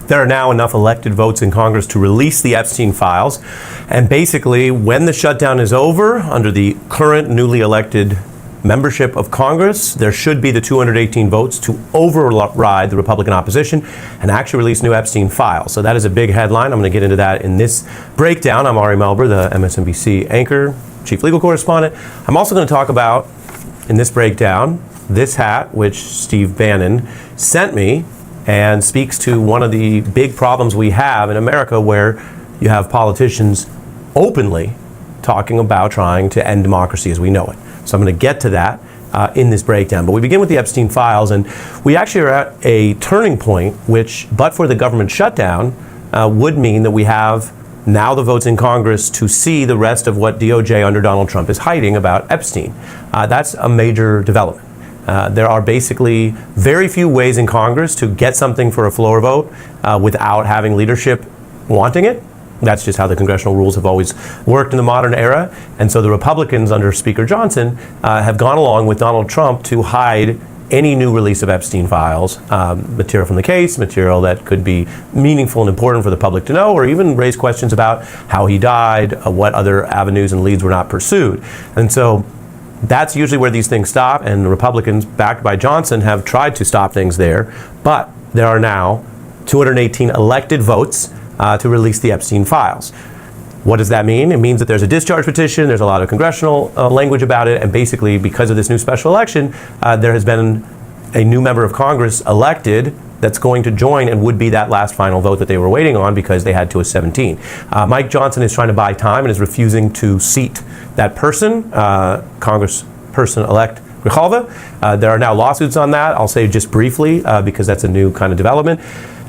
There are now enough elected votes in Congress to release the Epstein Files. And basically, when the shutdown is over, under the current newly elected membership of Congress, there should be the 218 votes to override the Republican opposition and actually release new Epstein Files. So that is a big headline. I'm going to get into that in this breakdown. I'm Ari Melber, the MSNBC anchor, chief legal correspondent. I'm also going to talk about, in this breakdown, this hat, which Steve Bannon sent me, and speaks to one of the big problems we have in America, where you have politicians openly talking about trying to end democracy as we know it. So I'm going to get to that in this breakdown. But we begin with the Epstein Files, and we actually are at a turning point which, but for the government shutdown, would mean that we have now the votes in Congress to see the rest of what DOJ under Donald Trump is hiding about Epstein. That's a major development. There are basically very few ways in Congress to get something for a floor vote without having leadership wanting it. That's just how the congressional rules have always worked in the modern era. And so the Republicans under Speaker Johnson have gone along with Donald Trump to hide any new release of Epstein Files, material from the case, material that could be meaningful and important for the public to know, or even raise questions about how he died, what other avenues and leads were not pursued. And so that's usually where these things stop, and the Republicans, backed by Johnson, have tried to stop things there. But there are now 218 elected votes to release the Epstein Files. What does that mean? It means that there's a discharge petition, there's a lot of congressional language about it, and basically because of this new special election, there has been a new member of Congress elected that's going to join and would be that last final vote that they were waiting on because they had to a 17. Mike Johnson is trying to buy time and is refusing to seat that person, Congressperson-elect Grijalva. There are now lawsuits on that. I'll say just briefly because that's a new kind of development.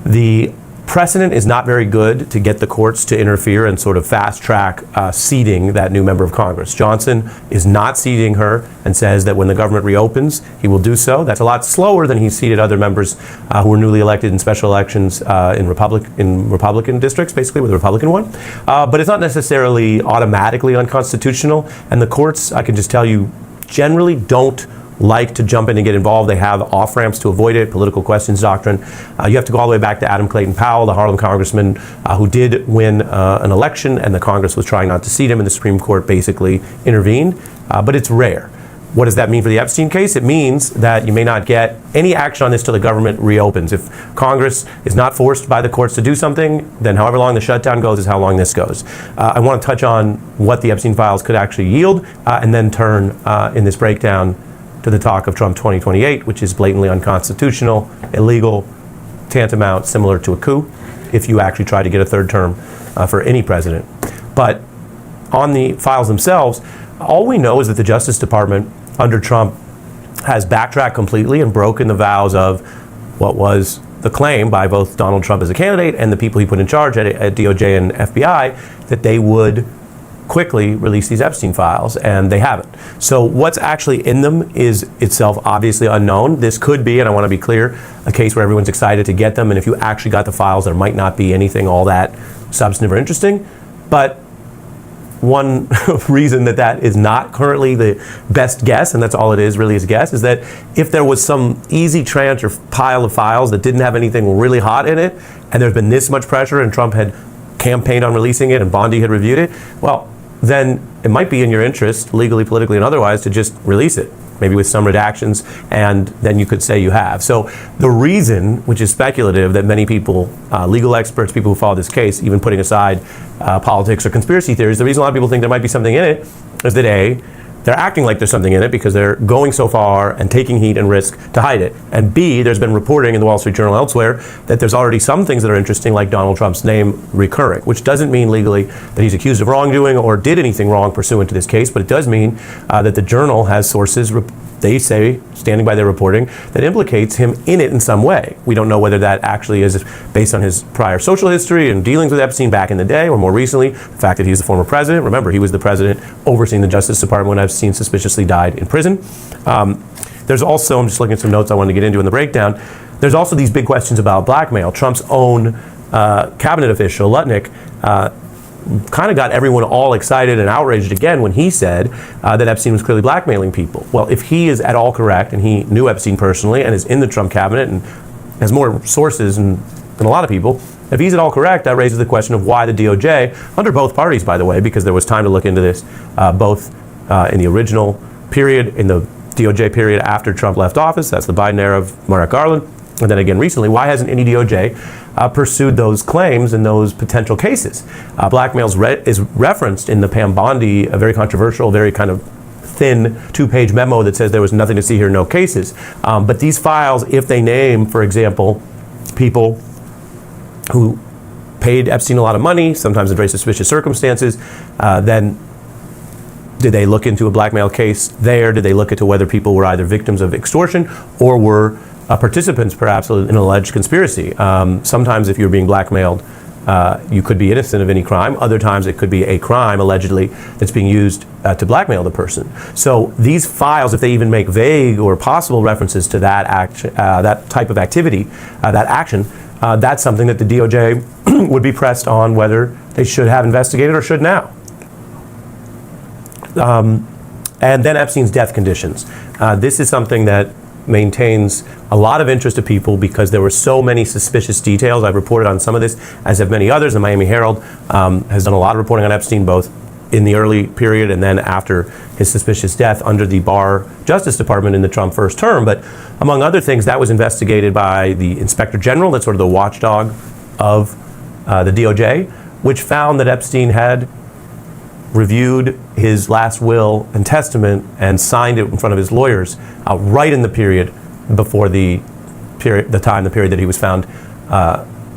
The precedent is not very good to get the courts to interfere and sort of fast track seating that new member of Congress. Johnson is not seating her and says that when the government reopens, he will do so. That's a lot slower than he's seated other members who were newly elected in special elections in Republican districts, basically with the Republican one. But it's not necessarily automatically unconstitutional. And the courts, I can just tell you, generally don't like to jump in and get involved. They have off-ramps to avoid it, political questions doctrine. You have to go all the way back to Adam Clayton Powell, the Harlem congressman who did win an election, and the Congress was trying not to seat him, and the Supreme Court basically intervened. But it's rare. What does that mean for the Epstein case? It means that you may not get any action on this till the government reopens. If Congress is not forced by the courts to do something, then however long the shutdown goes is how long this goes. I want to touch on what the Epstein Files could actually yield, and then turn in this breakdown to the talk of Trump 2028, which is blatantly unconstitutional, illegal, tantamount, similar to a coup, if you actually try to get a third term for any president. But on the files themselves, all we know is that the Justice Department under Trump has backtracked completely and broken the vows of what was the claim by both Donald Trump as a candidate and the people he put in charge at DOJ and FBI that they would quickly release these Epstein Files, and they haven't. So what's actually in them is itself obviously unknown. This could be, and I want to be clear, a case where everyone's excited to get them, and if you actually got the files, there might not be anything all that substantive or interesting. But one reason that is not currently the best guess, and that's all it is really is a guess, is that if there was some easy tranche or pile of files that didn't have anything really hot in it, and there's been this much pressure and Trump had campaigned on releasing it and Bondi had reviewed it, well, then it might be in your interest, legally, politically, and otherwise, to just release it, maybe with some redactions, and then you could say you have. So the reason, which is speculative, that many people, legal experts, people who follow this case, even putting aside politics or conspiracy theories, the reason a lot of people think there might be something in it is that A, they're acting like there's something in it because they're going so far and taking heat and risk to hide it. And B, there's been reporting in the Wall Street Journal elsewhere that there's already some things that are interesting, like Donald Trump's name recurring, which doesn't mean legally that he's accused of wrongdoing or did anything wrong pursuant to this case, but it does mean that the Journal has sources, they say, standing by their reporting, that implicates him in it in some way. We don't know whether that actually is based on his prior social history and dealings with Epstein back in the day, or more recently, the fact that he's the former president. Remember, he was the president overseeing the Justice Department when Epstein suspiciously died in prison. There's also, I'm just looking at some notes I wanted to get into in the breakdown, there's also these big questions about blackmail. Trump's own cabinet official, Lutnick, kind of got everyone all excited and outraged again when he said that Epstein was clearly blackmailing people. Well, if he is at all correct, and he knew Epstein personally and is in the Trump cabinet and has more sources and than a lot of people. If he's at all correct, that raises the question of why the DOJ, under both parties, by the way, because there was time to look into this, both in the original period, in the DOJ period after Trump left office, that's the Biden era of Merrick Garland, and then again recently, why hasn't any DOJ pursued those claims in those potential cases? Blackmail is referenced in the Pam Bondi, a very controversial, very kind of thin 2-page memo that says there was nothing to see here, no cases. But these files, if they name, for example, people who paid Epstein a lot of money, sometimes in very suspicious circumstances, then did they look into a blackmail case there? Did they look into whether people were either victims of extortion or were participants perhaps in an alleged conspiracy? Sometimes if you're being blackmailed, you could be innocent of any crime. Other times it could be a crime, allegedly, that's being used to blackmail the person. So these files, if they even make vague or possible references to that action, that type of activity, that action, that's something that the DOJ would be pressed on whether they should have investigated or should now. And then Epstein's death conditions. This is something that maintains a lot of interest to people because there were so many suspicious details. I've reported on some of this, as have many others. The Miami Herald has done a lot of reporting on Epstein, both in the early period and then after his suspicious death under the Barr Justice Department in the Trump first term. But among other things, that was investigated by the Inspector General, that's sort of the watchdog of the DOJ, which found that Epstein had reviewed his last will and testament and signed it in front of his lawyers right in the period before the period that he was found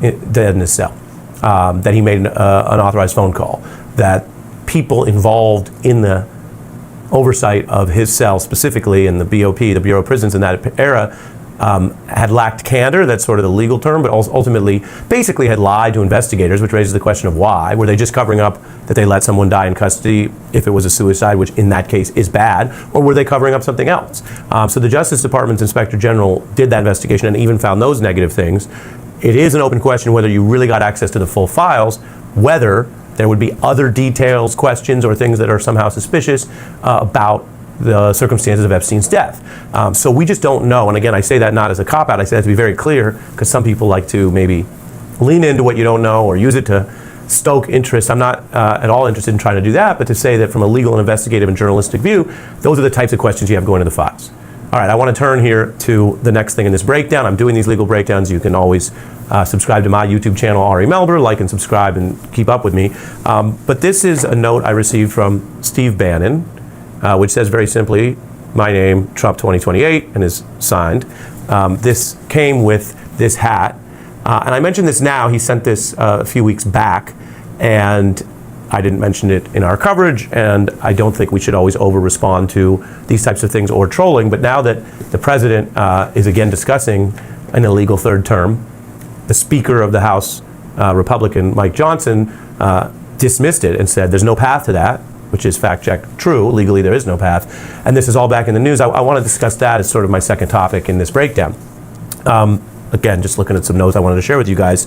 dead in his cell. That he made an unauthorized phone call. That people involved in the oversight of his cell, specifically in the BOP, the Bureau of Prisons in that era, had lacked candor, that's sort of the legal term, but ultimately basically had lied to investigators, which raises the question of why. Were they just covering up that they let someone die in custody if it was a suicide, which in that case is bad, or were they covering up something else? So the Justice Department's Inspector General did that investigation and even found those negative things. It is an open question whether you really got access to the full files, whether there would be other details, questions, or things that are somehow suspicious about the circumstances of Epstein's death. So we just don't know. And again, I say that not as a cop-out. I say that to be very clear, because some people like to maybe lean into what you don't know or use it to stoke interest. I'm not at all interested in trying to do that, but to say that from a legal and investigative and journalistic view, those are the types of questions you have going into the files. All right, I want to turn here to the next thing in this breakdown. I'm doing these legal breakdowns. You can always subscribe to my YouTube channel, Ari Melber, like and subscribe and keep up with me. But this is a note I received from Steve Bannon, which says very simply, my name, Trump 2028, and is signed. This came with this hat. And I mentioned this now. He sent this a few weeks back, and I didn't mention it in our coverage, and I don't think we should always over-respond to these types of things or trolling. But now that the president is again discussing an illegal third term, the Speaker of the House, Republican Mike Johnson, dismissed it and said there's no path to that, which is fact-checked true. Legally, there is no path. And this is all back in the news. I want to discuss that as sort of my second topic in this breakdown. Again, just looking at some notes I wanted to share with you guys.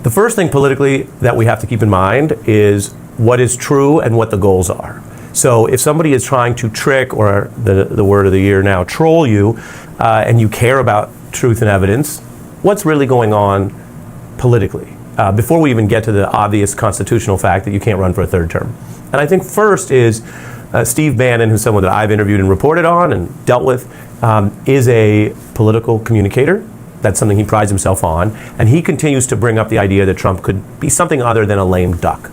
The first thing politically that we have to keep in mind is what is true and what the goals are. So if somebody is trying to trick, or the word of the year now, troll you, and you care about truth and evidence, what's really going on politically? Before we even get to the obvious constitutional fact that you can't run for a third term. And I think first is Steve Bannon, who's someone that I've interviewed and reported on and dealt with, is a political communicator. That's something he prides himself on. And he continues to bring up the idea that Trump could be something other than a lame duck.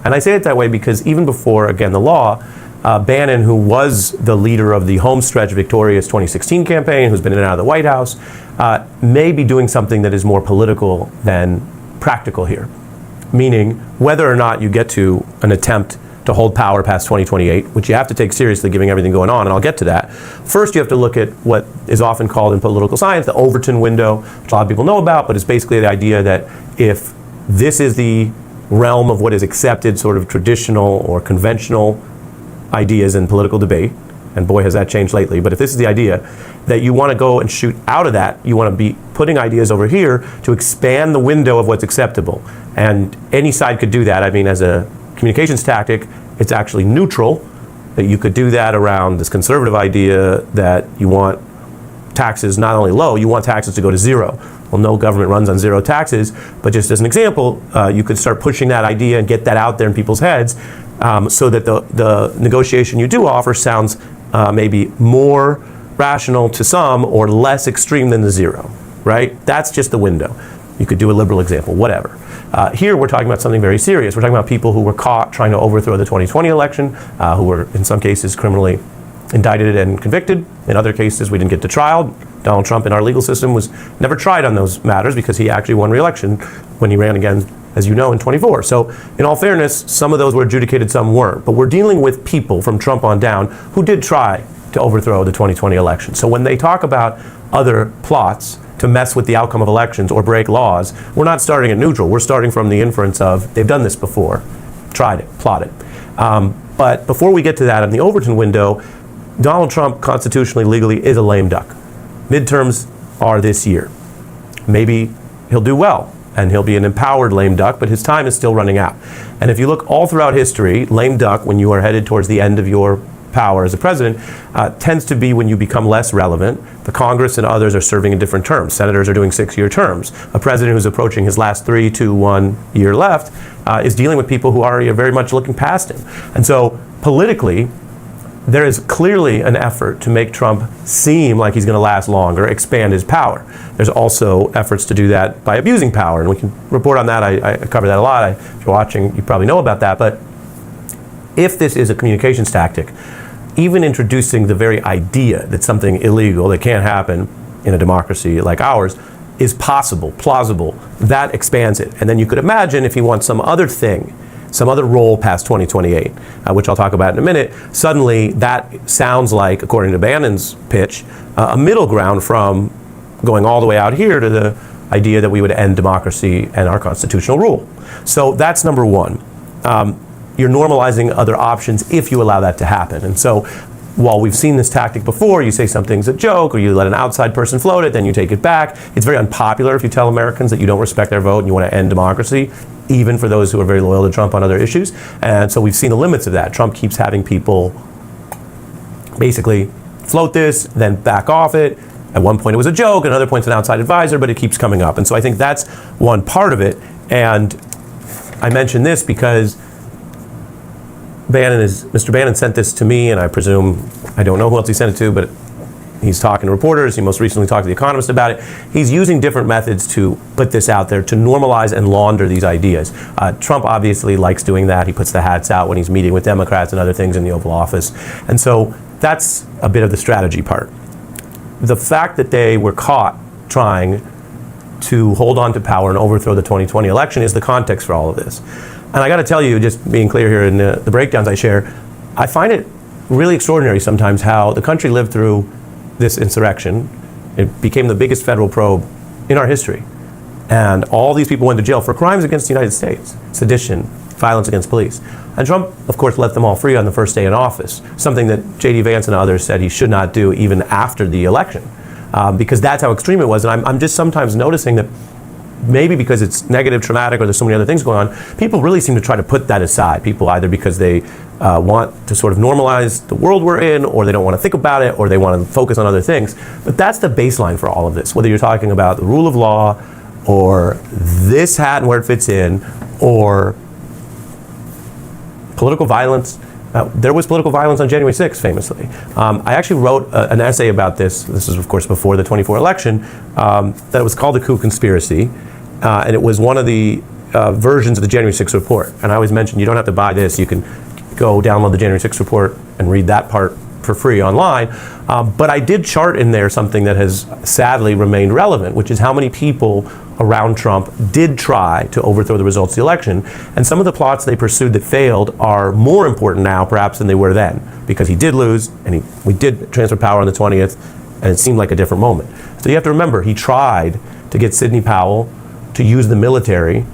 And I say it that way because even before, again, the law, Bannon, who was the leader of the homestretch victorious 2016 campaign, who's been in and out of the White House, may be doing something that is more political than practical here. Meaning, whether or not you get to an attempt to hold power past 2028, which you have to take seriously given everything going on, and I'll get to that. First, you have to look at what is often called in political science the Overton window, which a lot of people know about, but it's basically the idea that if this is the realm of what is accepted, sort of traditional or conventional ideas in political debate, and boy has that changed lately, but if this is the idea that you want to go and shoot out of that, you want to be putting ideas over here to expand the window of what's acceptable. And any side could do that. I mean, as a communications tactic, it's actually neutral, that you could do that around this conservative idea that you want taxes not only low, you want taxes to go to zero. well, no government runs on zero taxes, but just as an example, you could start pushing that idea and get that out there in people's heads so that the negotiation you do offer sounds maybe more rational to some or less extreme than the zero, right? That's just the window. You could do a liberal example, whatever. Here we're talking about something very serious. We're talking about people who were caught trying to overthrow the 2020 election, who were in some cases criminally indicted and convicted. In other cases, we didn't get to trial. Donald Trump in our legal system was never tried on those matters because he actually won re-election when he ran again, as you know, in 24. So in all fairness, some of those were adjudicated, some weren't. But we're dealing with people from Trump on down who did try to overthrow the 2020 election. So when they talk about other plots to mess with the outcome of elections or break laws, we're not starting at neutral. We're starting from the inference of they've done this before, tried it, plotted. But before we get to that, in the Overton window, Donald Trump constitutionally, legally, is a lame duck. Midterms are this year. Maybe he'll do well and he'll be an empowered lame duck, but his time is still running out. And if you look all throughout history, lame duck, when you are headed towards the end of your power as a president, tends to be when you become less relevant. The Congress and others are serving in different terms. Senators are doing 6-year terms. A president who's approaching his last 3, 2, 1 year left is dealing with people who are very much looking past him. And so politically, there is clearly an effort to make Trump seem like he's going to last longer, expand his power. There's also efforts to do that by abusing power, and we can report on that. I cover that a lot. If you're watching, you probably know about that. But if this is a communications tactic, even introducing the very idea that something illegal that can't happen in a democracy like ours is possible, plausible, that expands it. And then you could imagine if he wants some other thing, some other role past 2028, which I'll talk about in a minute, suddenly that sounds like, according to Bannon's pitch, a middle ground from going all the way out here to the idea that we would end democracy and our constitutional rule. So that's number one. You're normalizing other options if you allow that to happen. And so while we've seen this tactic before, you say something's a joke or you let an outside person float it, then you take it back. It's very unpopular if you tell Americans that you don't respect their vote and you want to end democracy, even for those who are very loyal to Trump on other issues. And so we've seen the limits of that. Trump keeps having people basically float this, then back off it. At one point it was a joke, at other points an outside advisor, but it keeps coming up. And so I think that's one part of it. And I mention this because Mr. Bannon sent this to me, and I presume, I don't know who else he sent it to, but he's talking to reporters. He most recently talked to The Economist about it. He's using different methods to put this out there to normalize and launder these ideas. Trump obviously likes doing that. He puts the hats out when he's meeting with Democrats and other things in the Oval Office. And so that's a bit of the strategy part. The fact that they were caught trying to hold on to power and overthrow the 2020 election is the context for all of this. And I got to tell you, just being clear here in the breakdowns I share, I find it really extraordinary sometimes how the country lived through this insurrection. It became the biggest federal probe in our history. And all these people went to jail for crimes against the United States, sedition, violence against police. And Trump, of course, let them all free on the first day in office, something that J.D. Vance and others said he should not do even after the election, because that's how extreme it was. And I'm just sometimes noticing that maybe because it's negative, traumatic, or there's so many other things going on, people really seem to try to put that aside. People either because they want to sort of normalize the world we're in, or they don't want to think about it, or they want to focus on other things. But that's the baseline for all of this, whether you're talking about the rule of law, or this hat and where it fits in, or political violence. There was political violence on January 6th, famously. I actually wrote an essay about this. This is, of course, before the 24 election, that it was called the coup conspiracy. And it was one of the versions of the January 6th report. And I always mention, you don't have to buy this. You can go download the January 6th report and read that part for free online. But I did chart in there something that has sadly remained relevant, which is how many people around Trump did try to overthrow the results of the election. And some of the plots they pursued that failed are more important now, perhaps, than they were then, because he did lose, and we did transfer power on the 20th, and it seemed like a different moment. So you have to remember, he tried to get Sidney Powell to use the military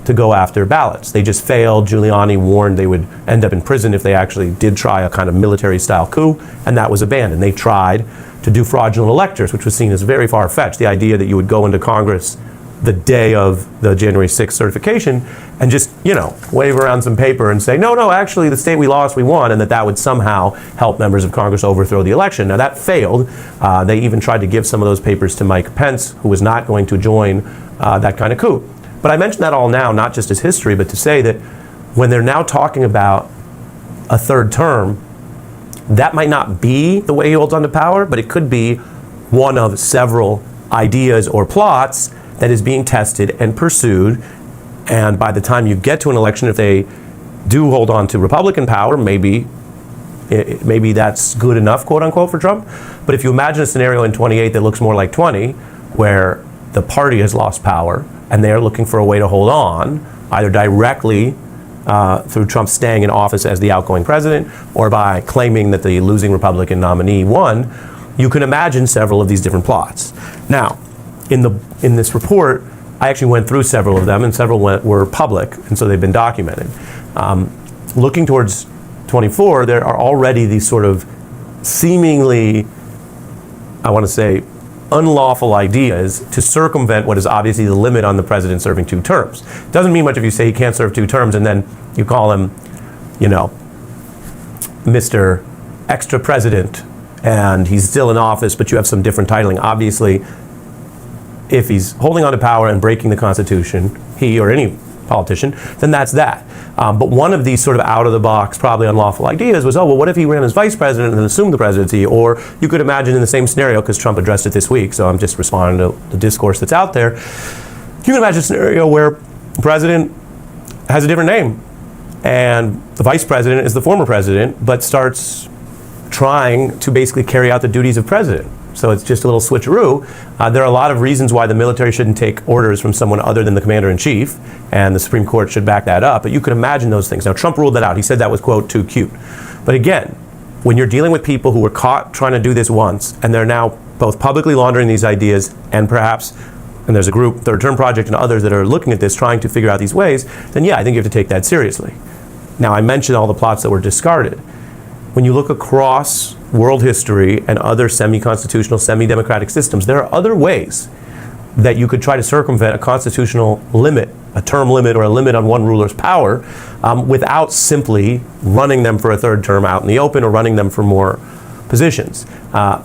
to go after ballots. They just failed. Giuliani warned they would end up in prison if they actually did try a kind of military-style coup, and that was abandoned. They tried to do fraudulent electors, which was seen as very far-fetched. The idea that you would go into Congress the day of the January 6th certification and just, wave around some paper and say, no, actually the state we lost, we won, and that would somehow help members of Congress overthrow the election. Now that failed. They even tried to give some of those papers to Mike Pence, who was not going to join that kind of coup. But I mention that all now, not just as history, but to say that when they're now talking about a third term, that might not be the way he holds on to power, but it could be one of several ideas or plots that is being tested and pursued. And by the time you get to an election, if they do hold on to Republican power, maybe that's good enough, quote unquote, for Trump. But if you imagine a scenario in 28 that looks more like 20, where the party has lost power and they're looking for a way to hold on, either directly through Trump staying in office as the outgoing president or by claiming that the losing Republican nominee won, you can imagine several of these different plots. Now, in this report, I actually went through several of them, and several were public, and so they've been documented. Looking towards 24, there are already these sort of seemingly, I want to say, unlawful ideas to circumvent what is obviously the limit on the president serving 2 terms. Doesn't mean much if you say he can't serve 2 terms and then you call him, Mr. Extra President, and he's still in office, but you have some different titling. Obviously, if he's holding on to power and breaking the Constitution, he or any politician, then that's that. But one of these sort of out-of-the-box, probably unlawful ideas was, what if he ran as vice president and assumed the presidency? Or you could imagine in the same scenario, because Trump addressed it this week, so I'm just responding to the discourse that's out there. You can imagine a scenario where the president has a different name, and the vice president is the former president, but starts trying to basically carry out the duties of president. So it's just a little switcheroo. There are a lot of reasons why the military shouldn't take orders from someone other than the commander-in-chief, and the Supreme Court should back that up. But you can imagine those things. Now, Trump ruled that out. He said that was, quote, too cute. But again, when you're dealing with people who were caught trying to do this once, and they're now both publicly laundering these ideas and perhaps, and there's a group, Third Term Project and others that are looking at this, trying to figure out these ways, then yeah, I think you have to take that seriously. Now, I mentioned all the plots that were discarded. When you look across world history and other semi-constitutional, semi-democratic systems, there are other ways that you could try to circumvent a constitutional limit, a term limit or a limit on one ruler's power, without simply running them for a third term out in the open or running them for more positions. I'm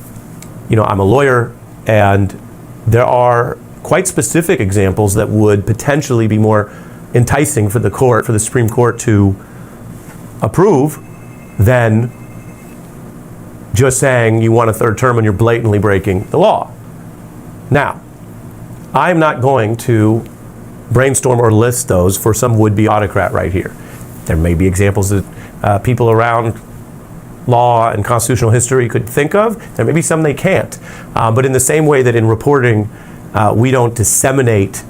a lawyer, and there are quite specific examples that would potentially be more enticing for the Supreme Court to approve than just saying you want a third term and you're blatantly breaking the law. Now, I'm not going to brainstorm or list those for some would-be autocrat right here. There may be examples that people around law and constitutional history could think of. There may be some they can't. But in the same way that in reporting, we don't disseminate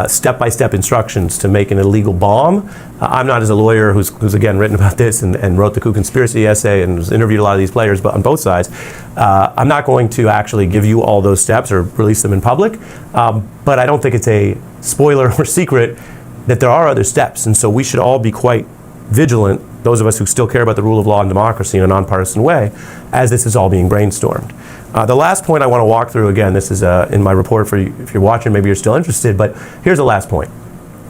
step-by-step instructions to make an illegal bomb. I'm not, as a lawyer who's again written about this and wrote the coup conspiracy essay and has interviewed a lot of these players, but on both sides, I'm not going to actually give you all those steps or release them in public. But I don't think it's a spoiler or secret that there are other steps, and so we should all be quite vigilant, those of us who still care about the rule of law and democracy in a nonpartisan way, as this is all being brainstormed. The last point I want to walk through, again, this is in my report for you. If you're watching, maybe you're still interested, but here's the last point.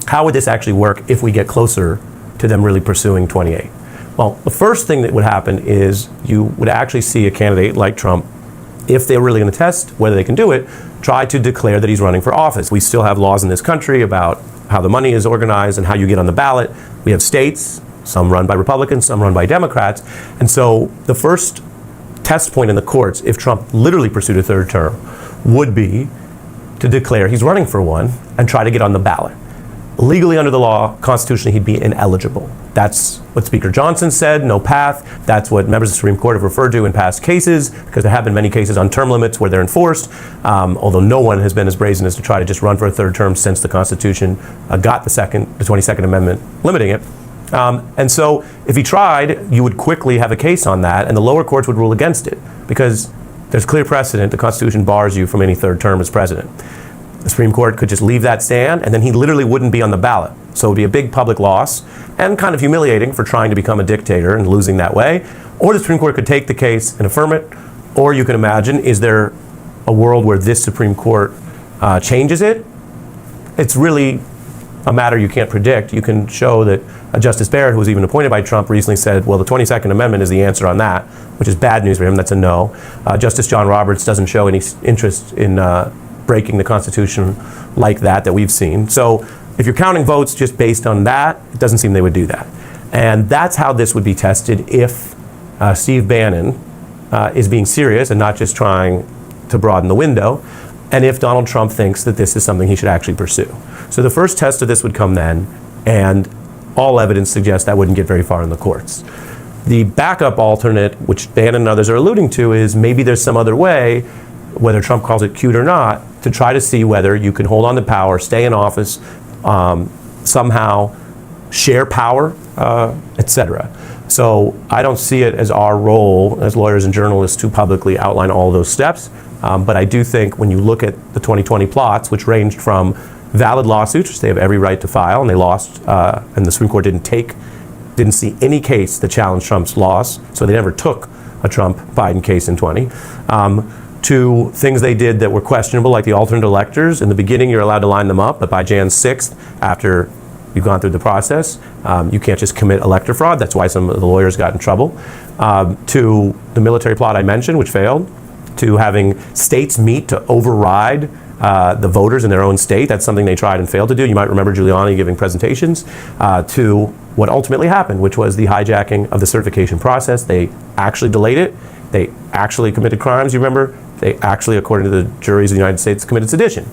How would this actually work if we get closer to them really pursuing 28? Well, the first thing that would happen is you would actually see a candidate like Trump, if they're really going to test whether they can do it, try to declare that he's running for office. We still have laws in this country about how the money is organized and how you get on the ballot. We have states, some run by Republicans, some run by Democrats. And so the first test point in the courts, if Trump literally pursued a third term, would be to declare he's running for one and try to get on the ballot. Legally, under the law, constitutionally, he'd be ineligible. That's what Speaker Johnson said, no path. That's what members of the Supreme Court have referred to in past cases, because there have been many cases on term limits where they're enforced, although no one has been as brazen as to try to just run for a third term since the Constitution got the 22nd Amendment limiting it. And so if he tried, you would quickly have a case on that, and the lower courts would rule against it, because there's clear precedent. The Constitution bars you from any third term as president. The Supreme Court could just leave that stand, and then he literally wouldn't be on the ballot. So it would be a big public loss, and kind of humiliating for trying to become a dictator and losing that way. Or the Supreme Court could take the case and affirm it, or you can imagine, is there a world where this Supreme Court changes it it's really a matter you can't predict. You can show that Justice Barrett, who was even appointed by Trump, recently said, well, the 22nd Amendment is the answer on that, which is bad news for him. That's a no. Justice John Roberts doesn't show any interest in breaking the Constitution like that we've seen. So if you're counting votes just based on that, it doesn't seem they would do that. And that's how this would be tested if Steve Bannon is being serious and not just trying to broaden the window, and if Donald Trump thinks that this is something he should actually pursue. So the first test of this would come then, and all evidence suggests that wouldn't get very far in the courts. The backup alternate, which Bannon and others are alluding to, is maybe there's some other way, whether Trump calls it cute or not, to try to see whether you can hold on to power, stay in office, somehow share power, etc. So I don't see it as our role as lawyers and journalists to publicly outline all those steps. But I do think when you look at the 2020 plots, which ranged from valid lawsuits, which they have every right to file, and they lost, and the Supreme Court didn't see any case that challenged Trump's loss, so they never took a Trump-Biden case in 20, to things they did that were questionable, like the alternate electors. In the beginning, you're allowed to line them up, but by Jan 6th, after you've gone through the process, you can't just commit elector fraud. That's why some of the lawyers got in trouble. To the military plot I mentioned, which failed, to having states meet to override the voters in their own state. That's something they tried and failed to do. You might remember Giuliani giving presentations, to what ultimately happened, which was the hijacking of the certification process. They actually delayed it. They actually committed crimes, you remember? They actually, according to the juries of the United States, committed sedition.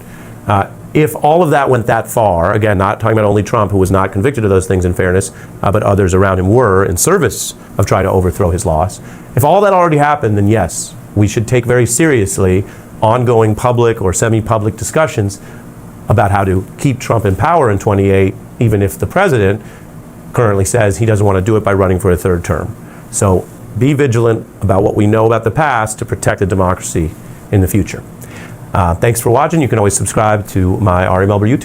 If all of that went that far, again, not talking about only Trump, who was not convicted of those things in fairness, but others around him were in service of trying to overthrow his loss. If all that already happened, then yes, we should take very seriously ongoing public or semi-public discussions about how to keep Trump in power in 28, even if the president currently says he doesn't want to do it by running for a third term. So be vigilant about what we know about the past to protect the democracy in the future. Thanks for watching. You can always subscribe to my Ari Melber YouTube.